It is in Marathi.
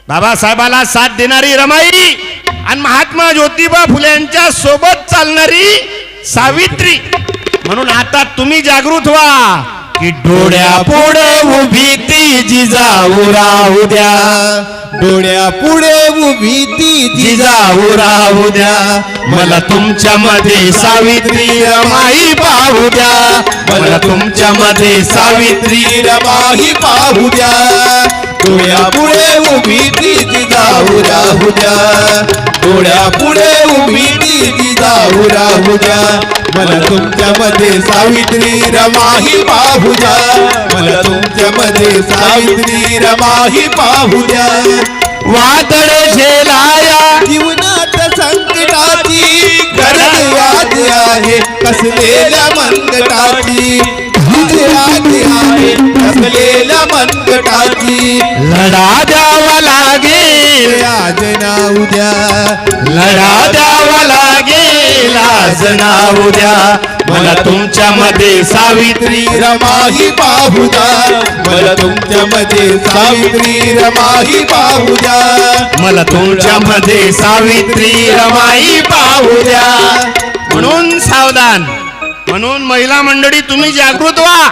बाबासाहेबाला साथ देणारी रमाई आणि महात्मा ज्योतिबा फुले यांच्या सोबत चालणारी सावित्री। म्हणून आता तुम्ही जागृत व्हा की डोळ्यापुढे उभी ती जिजाऊ राहू द्या, डोळ्यापुढे उभी ती जिजाऊ राहू द्या, मला तुमच्या मध्ये सावित्री रमाई पाहू द्या, मला तुमच्या मध्ये सावित्री रमाई पाहू द्या। डोळ्यापुढे उभी ती जिजाऊ राहू द्या, डोळ्यापुढे उभी ती जिजाऊ राहू द्या, मला तुमच्या मध्ये सावित्री रमाई पाहू द्या, मला तुमच्या मध्ये सावित्री रमाई पाहू द्या। वादळ झेलाया जीवनात संकटाची गरज आज आहे, कसलेल्या मनगटाची आज आहे, कसलेल्या मनगटाची लढा द्यावा लागेल आज ना उद्या, लढा द्यावा लागेल आज ना उद्या, मला तुमच्या मध्ये सावित्री रमाई पाहू द्या, मला तुमच्या मध्ये सावित्री रमाई पाहू द्या, मला तुमच्या मध्ये सावित्री रमाई पाहू द्या। म्हणून सावधान, म्हणून महिला मंडळी तुम्ही जागृत व्हा।